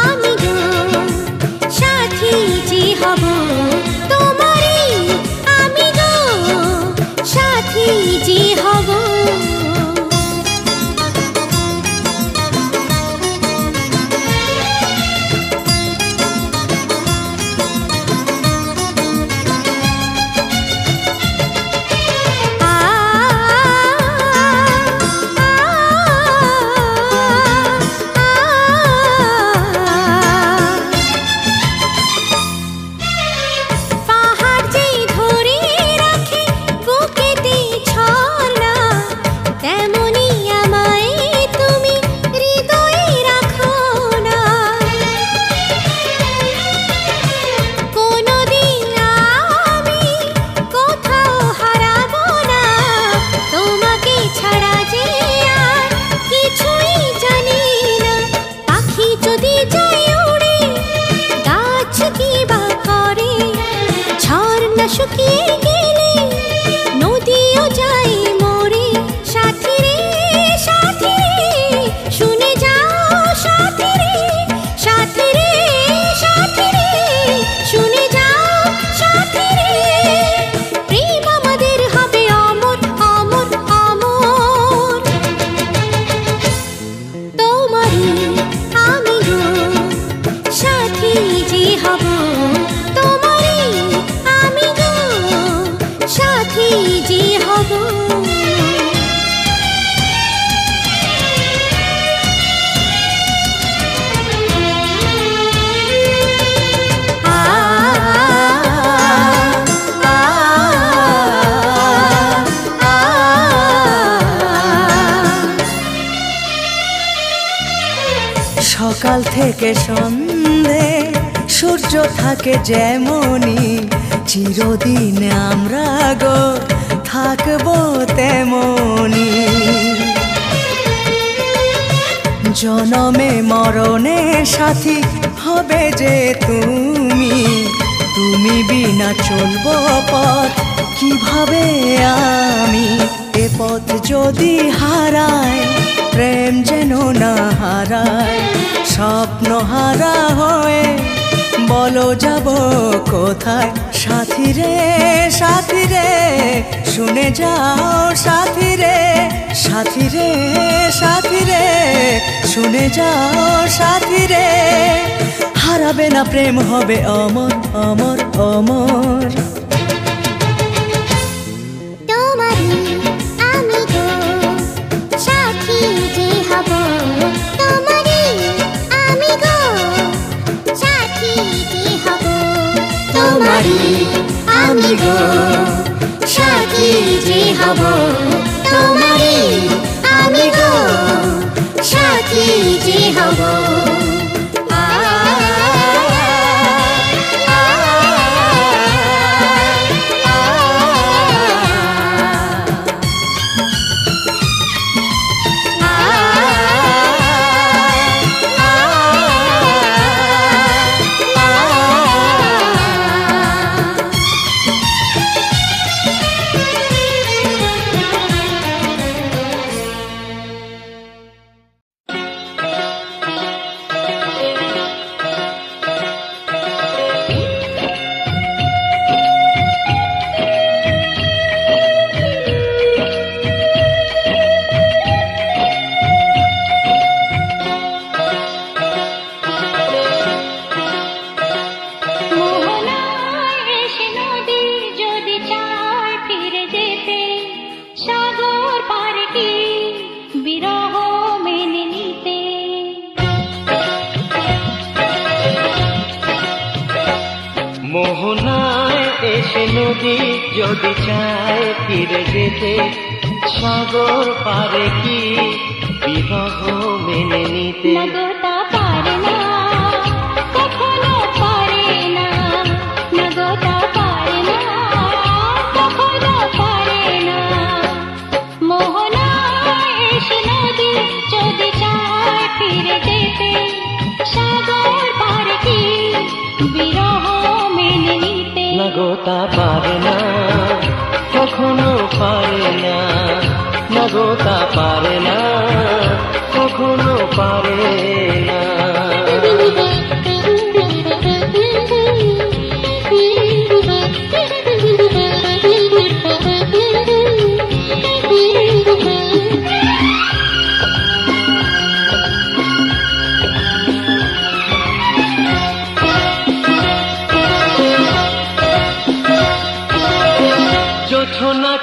আমি গো সাথী যে হব তোমারই আমি গো সাথী যে হব শুকিয়ে গেলে নদীও যায় মরে সাথী রে শুনে যাও সাথী রে শুনে যাও সাথী রে প্রেম আমাদের হবে অমর অমর অমর তোমারই আমি গো সাথী যে হব সাথী যে হব সকাল থেকে সন্ধে সূর্য থাকে যেমনই চিরদিন আমরা গো থাকবো তেমনি জনমে মরণে সাথী হবে যে তুমি বিনা চলবো পথ কিভাবে আমি এ পথ যদি হারায় প্রেম যেন না হারায় স্বপ্ন হারা হয়ে বলো যাব কোথায় সাথী রে শুনে যাও সাথী রে শুনে যাও সাথী রে হারাবে না প্রেম হবে অমর অমর অমর আমি গো সাথী যে হব তোমারই আমি গো সাথী যে হব মোহনায় এসে নদী যদি চায় ফিরে যেতে সাগর পারে কি বিরহ মেনে নিতে নগতা পারে না কখনো পারে না নগতা পারে না কখনো পারে না মোহনায় এসে নদী যদি চায় ফিরে যেতে সাগর পারে কি বিরহ মেনে নিতে নগতা পারে না কখনো পারে না নগতা পারে না কখনো পারে না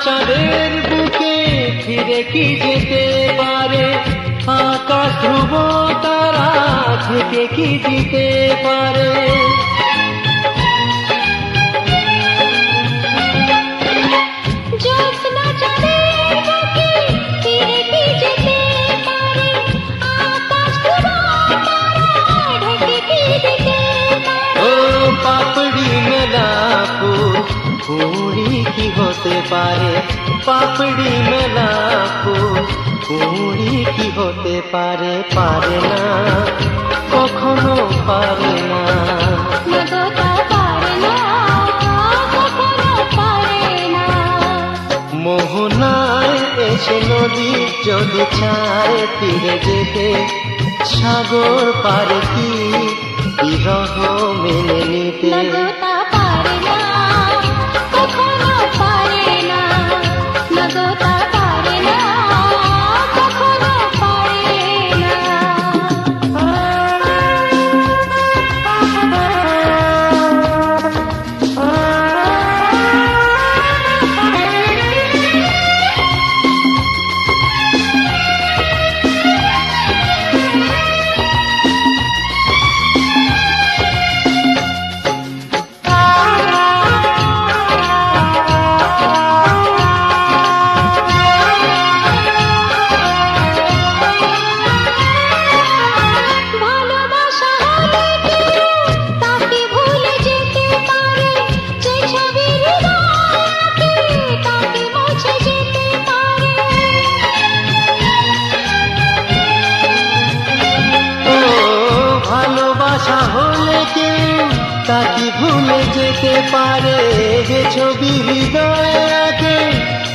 চাঁদের বুকে ফিরে কি যেতে পারে, আকাশ ধ্রুব তারা থেকে কি দিতে পারে। জ্যোৎস্না চাঁদের বুকে ফিরে কি যেতে পারে, আকাশ ধ্রুব তারা ঢেকে কি দিতে পারে। ও পাপড়ি মেলা ফুল কুড়ি কি হতে পারে, পাপড়ি মেলা ফুল কুড়ি কি হতে পারে, পারে না কখনো পারে না। নগতা পারে না, কখনো পারে না। মোহনায় এসে নদী যদি চায় ফিরে যেতে, সাগর পারে কি বিরহ মেনে নিতে। নগতা পারে না, কখনো পারে না। নগতা পারে না, কখনো পারে না। ভালোবাসা হলে কেউ তাকে ভুলে যেতে পারে, যে ছবি হৃদয়ে আঁকে তাকে মুছে যেতে পারে। ও ভালোবাসা হলে কেউ তাকে ভুলে যেতে পারে, যে ছবি হৃদয়ে আঁকে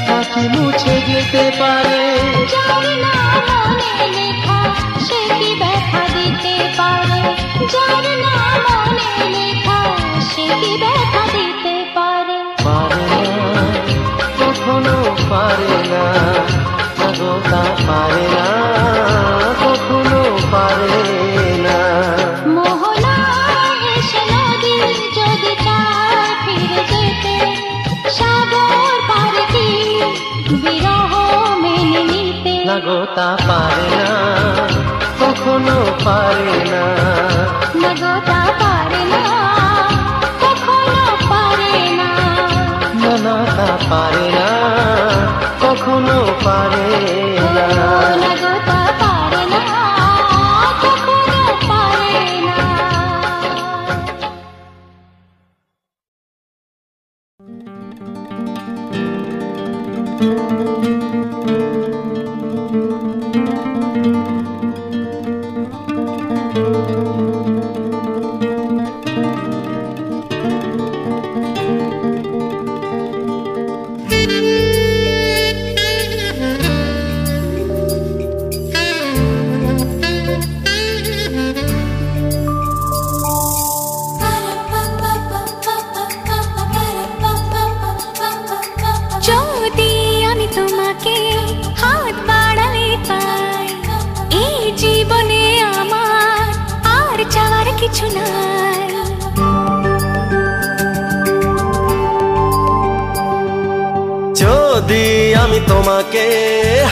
তাকে মুছে যেতে পারে। যার নাম মনে লেখা সে কি ব্যথা দিতে পারে, যার নাম মনে লেখা সে কি ব্যথা দিতে পারে। পারে না কখনো পারে না, নগতা পারে না কখনো পারে না। মোহনায় এসে নদী যদি চায় ফিরে যেতে, সাগর পারে কি বিরহ মেনে নিতে। নগতা পারে না কখনো পারে না। নগতা পারে না, কখনো পারে না। নগতা পারে না কখনো পারে না। নগতা পারে না, কখনো পারে না। যদি আমি তোমাকে হাত বাড়ালে পাই, এই জীবনে আমার আর চাওয়ার কিছু নাই। যদি আমি তোমাকে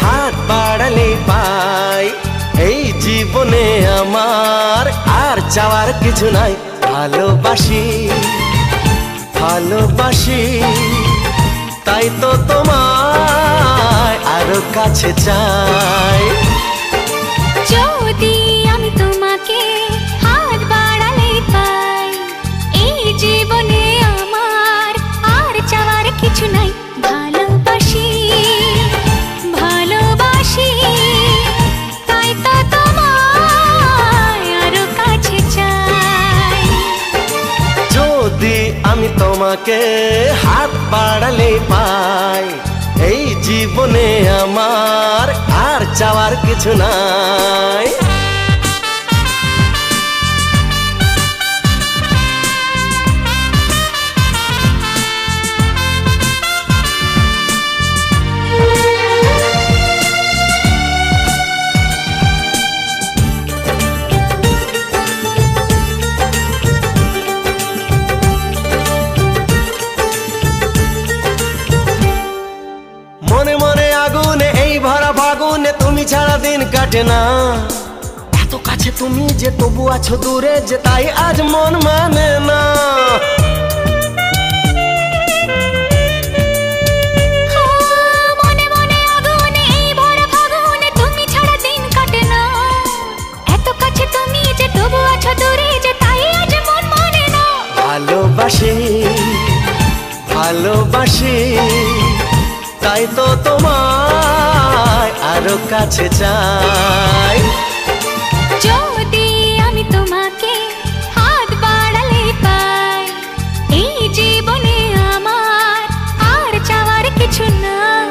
হাত বাড়ালে পাই, এই জীবনে আমার আর চাওয়ার কিছু নাই। ভালোবাসি ভালোবাসি তাই তো তোমায় আরো কাছে চাই। যদি আমি তোমাকে হাত বাড়ালে পাই, এই জীবনে আমার আর চাওয়ার কিছু নাই। ভালোবাসি ভালোবাসি তাই তো তোমায় আরো কাছে চাই। যদি আমি তোমাকে হাত বাড়ালে পাই, এই জীবনে আমার আর চাওয়ার কিছু নাই। কাটে না। এত কাছে তুমি যে তবু আছো দূরে, যে তাই আজ মন মানে না। মনে মনে আগুনে এই ভরা ফাগুনে তুমি ছাড়া দিন কাটে না। এত কাছে তুমি যে তবু আছো দূরে, যে তাই আজ মন মানে না। ভালোবাসি ভালোবাসি তাই তো তোমায় আরো কাছে চাই। যদি আমি তোমাকে হাত বাড়ালে পাই, এই জীবনে আমার আর চাওয়ার কিছু নাই।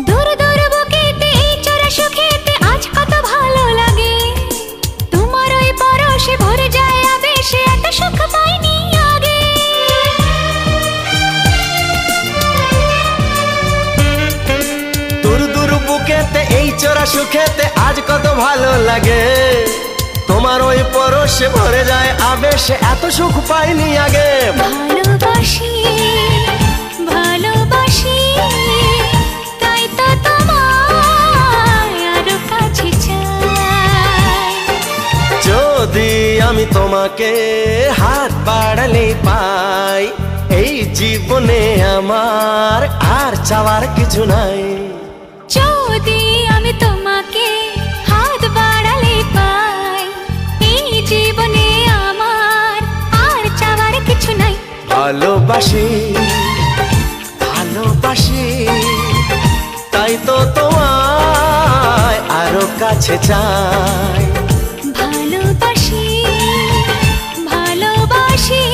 দূর দূর বুকেতে এই চোরা সুখেতে আজ কত ভালো লাগে। তোমার ওই পরশে ভরে যায় আবেশে, এত সুখ পাইনি আগে। দূর দূর বুকেতে এই চোরা সুখেতে আজ কত ভালো লাগে। তোমার ওই পরশে ভরে যায় আবেশে, এত সুখ পাইনি আগে। ভালোবাসি ভালোবাসি তাই তো তোমায় আরো কাছে চাই। যদি আমি তোমাকে হাত বাড়ালে পাই, এই জীবনে আমার আর চাওয়ার কিছু নাই। যদি আমি তোমাকে হাত বাড়ালে পাই, এই জীবনে আমার আর চাওয়ার কিছু নাই। ভালোবাসি ভালোবাসি তাই তো তোমায় আরো কাছে চাই। ভালোবাসি ভালোবাসি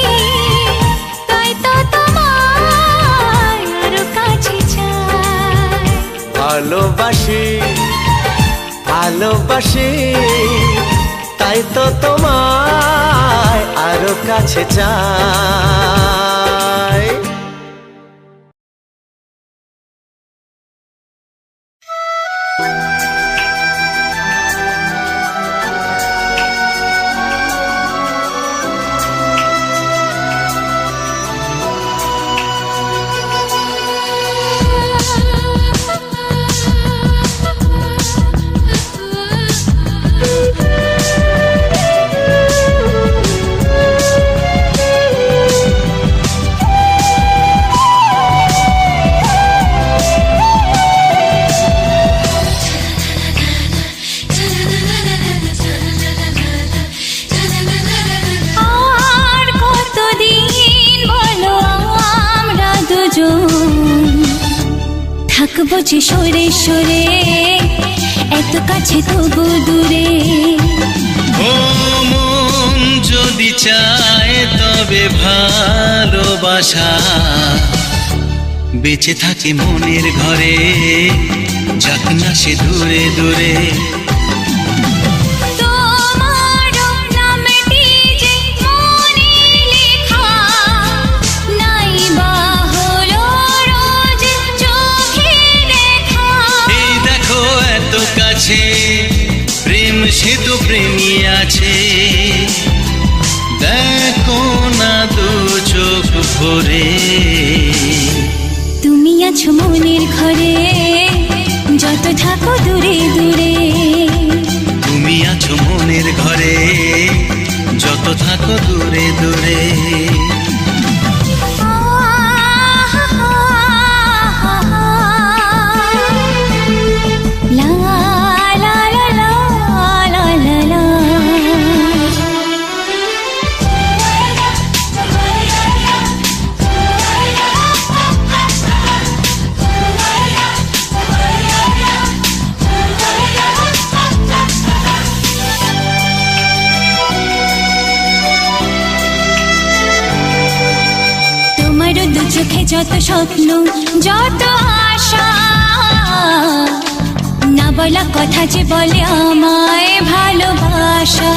তাই তো তোমায় আরো কাছে চাই। ভালোবাসি ভালোবাসি তাই তো তোমায় আরো কাছে চাই। আর কতদিন বলো আমরা দুজন থাকবো যে সরে সরে, এত কাছে তবু দূরে। ও মন যদি চায় তবে ভালোবাসা বেঁচে থাকে মনের ঘরে, যাক না সে দূরে দূরে। তোমার নামটি যে মনে লেখা, নাই বা হলো রোজ চোখে দেখা। এই দেখো এত কাছে প্রেম, সে তো প্রেমী আছে। দেখো না দু চোখ ভরে, তুমি আছো মনের ঘরে, যত থাকো দূরে দূরে। তুমি আছো মনের ঘরে, যত থাকো দূরে দূরে। লা লা লা লা লা লা লা। তোমার দু চোখে যত স্বপ্ন, যত আশা, বলা কথা যে বলে আমায় ভালোবাসা।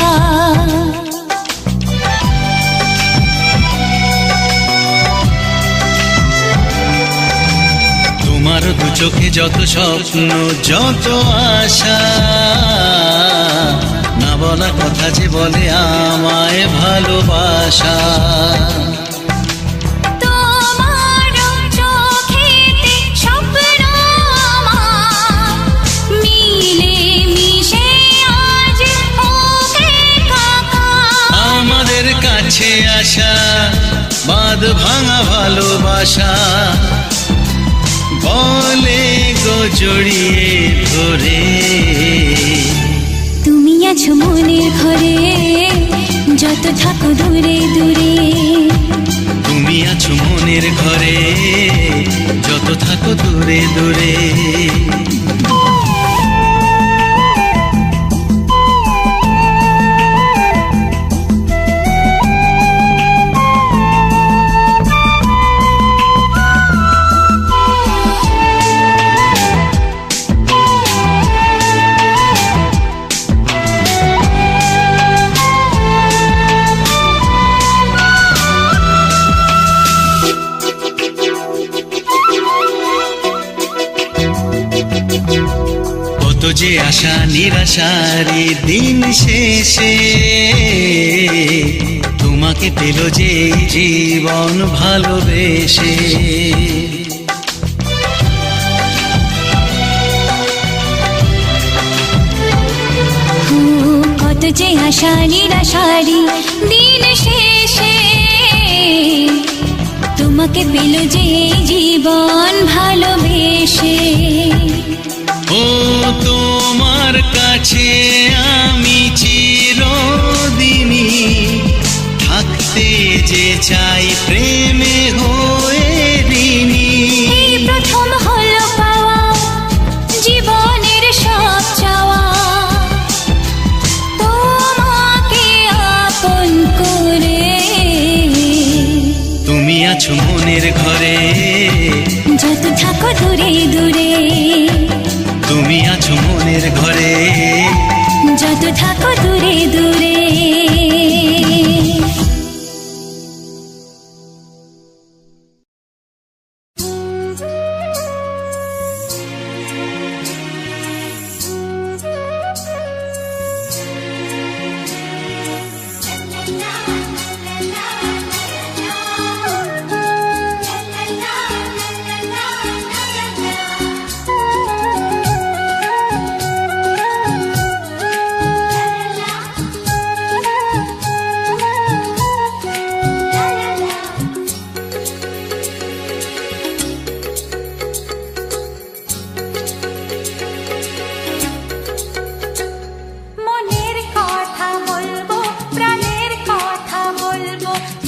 তোমার দু চোখে যত স্বপ্ন যত আশা, না বলা কথা যে বলে আমায় ভালোবাসা। কাছে আসা বাঁধ ভাঙা ভালোবাসা, বলে গো জড়িয়ে ধরে। তুমি আছো মনের ঘরে যত থাকো দূরে দূরে। তুমি আছো মনের ঘরে যত থাকো দূরে দূরে। কত যে আশা নিরাশারি দিন শেষে, তোমাকে পেল যে জীবন ভালোবেসে। কত যে আশা নিরাশারি দিন শেষে, তোমাকে পেল যে জীবন ভালোবেসে। ও তোমার কাছে আমি চিরদিনই থাকতে যে চাই প্রেমে হয়ে ঋণী। এই প্রথম হলো পাওয়া জীবনের সব চাওয়া, তোমাকে আপন করে। তুমি আছো মনের ঘরে যত থাকো দূরে দূরে। তুমি আছো মনের ঘরে যত থাকো দূরে দূরে।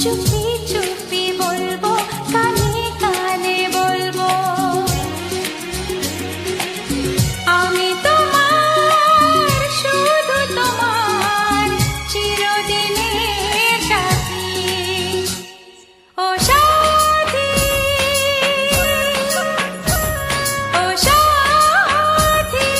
চুপি চুপি বলবো, কানে কানে বলবো, আমি তোমার, শুধু তোমার, চিরদিনের সাথী। ও সাথী, ও সাথী।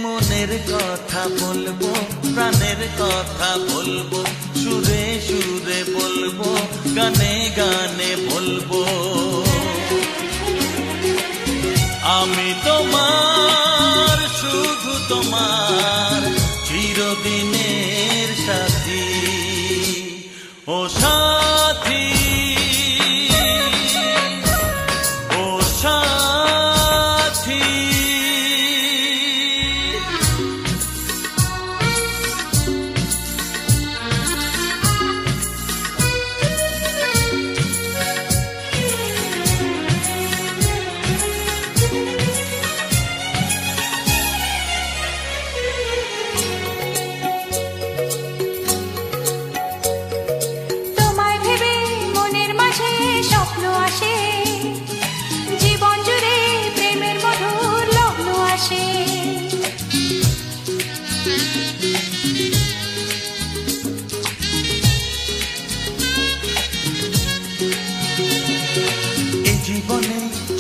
মনের কথা বলবো, প্রাণের কথা বলবো, সুরে সুরে বলবো, গানে গানে বলবো, আমি তোমার, শুধু তোমার, চিরদিনের সাথী। ও সাথী, ও সাথী।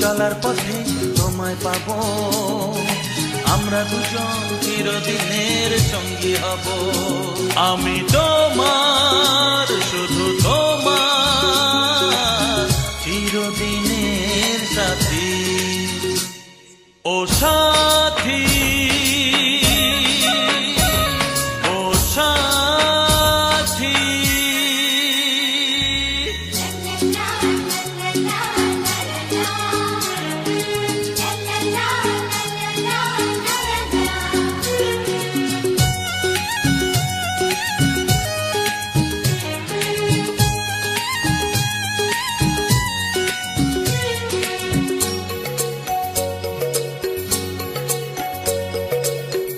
চলার পথে তোমার তোমায় পাবো, আমরা দুজন চিরদিনের সঙ্গী হব। আমি তোমার, শুধু তোমার, চিরদিনের সাথী। ও সাথী, ও সাথী।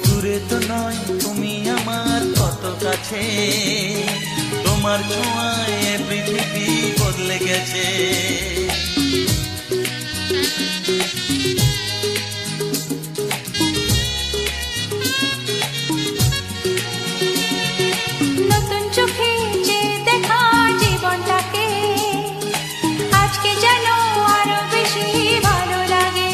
দূরে তো নয় তুমি আমার কত কাছে, তোমার ছোঁয়ায় পৃথিবী বদলে গেছে। নতুন চোখে যে দেখা জীবনটাকে আজকে যেন আরো বেশি ভালো লাগে।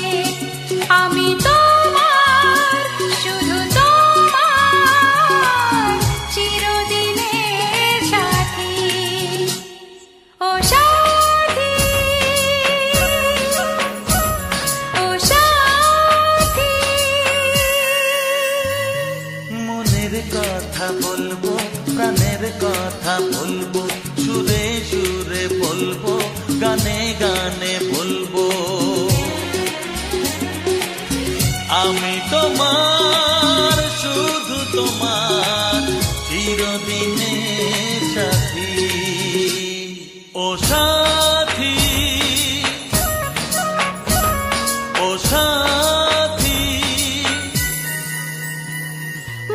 আমি তোমার, শুধু তোমার, চিরদিনের সাথী। ও সাথী, ও সাথী। মনের কথা বলবো, প্রাণের কথা বলবো, সুরে সুরে বলবো, গানে গানে বলবো। আমি তোমার, শুধু তোমার, চিরদিনের সাথী। ও সাথী, ও সাথী।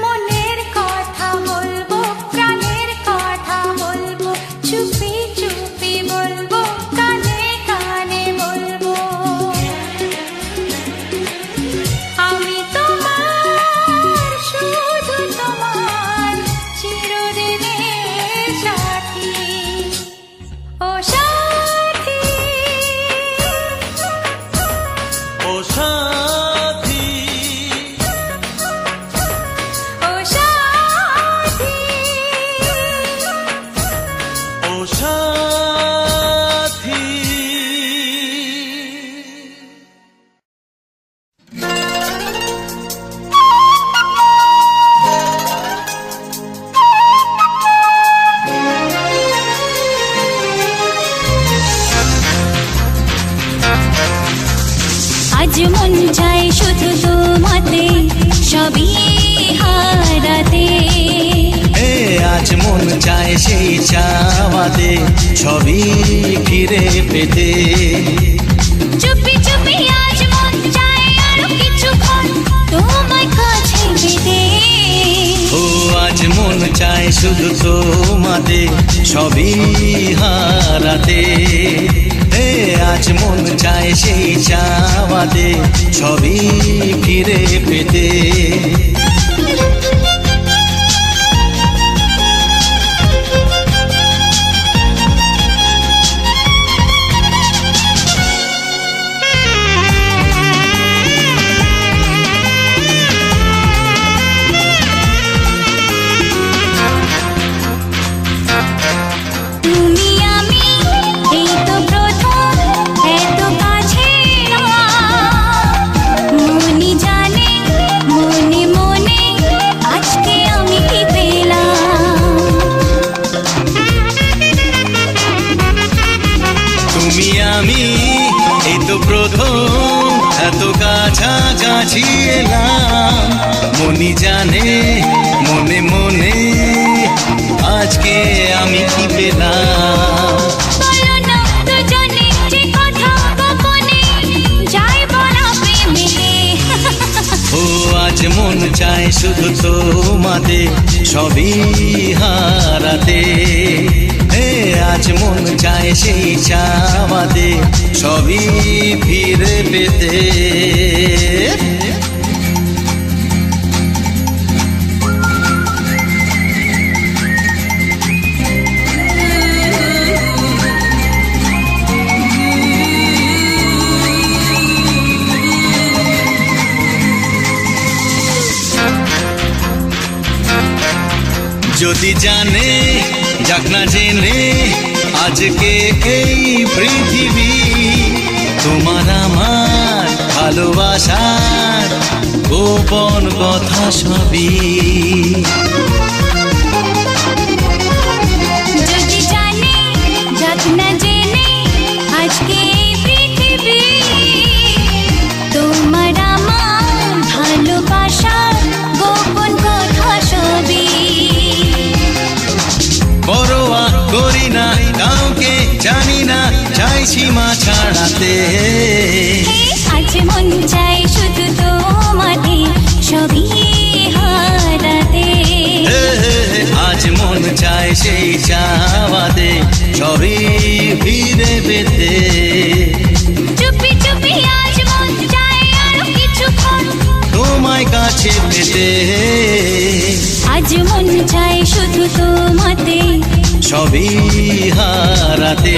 মনের কথা বলবো, প্রাণের কথা বলবো, চুপি চুপি বলবো, কানে কানে বলবো। আমি তোমার, শুধু তোমার, চিরদিনের সাথী। ও সাথী, ও সাথী, ও সাথী। ও সাথী। আজ মন চায় শুধু তোমাতে, সবই হারাতে। এ আজ মন চায় সেই চাওয়াতে, সবই ফিরে পেতে। চুপি চুপি আজ মন চায় আরো কিছুক্ষণ তোমায় কাছে পেতে। ও আজ মন চায় শুধু তোমাতে, সবই হারাতে। এ আজ মন চায় সেই চাওয়াতে, সবই ফিরে পেতে। তুমি আমি এই তো প্রথম এত কাছে না। মনি জানে মনে মনে আজকে আমি কি পেলাম। তুমি আমি এই তো প্রথম এত কাছাকাছি এলাম। মনি জানে মনে মনে আজকে আমি কি পেলাম। বলো না দুজনে যে কথা গোপনে যাই বলা প্রেমে। ও আজ মন চায় শুধু তোমাতে, সবই হারাতে। হে আজ মন চায় সেই চাওয়াতে, সবই ফিরে পেতে। যদি জানে যাক না জেনে আজকে এই পৃথিবী তোমার আমার ভালোবাসার গোপন কথা সবই। যদি জানে যাক না জেনে আজকে এই পৃথিবী তোমার আমার ভালোবাসার গোপন কথা সবই। পরোয়া করি না কাউকে জানি না চাইছি মা ছাড়াতে। আজ মন চাই শুধু তোমাকে সবই হারাতে। আজ মন চায় সেই চাওয়াতে সবই ফিরে পেতে। চুপি চুপি আজ মন চাই আরো কিছুক্ষণ তোমায় কাছে পেতে। আজ মন চাই শুধু তোমাতে সবই হারাতে।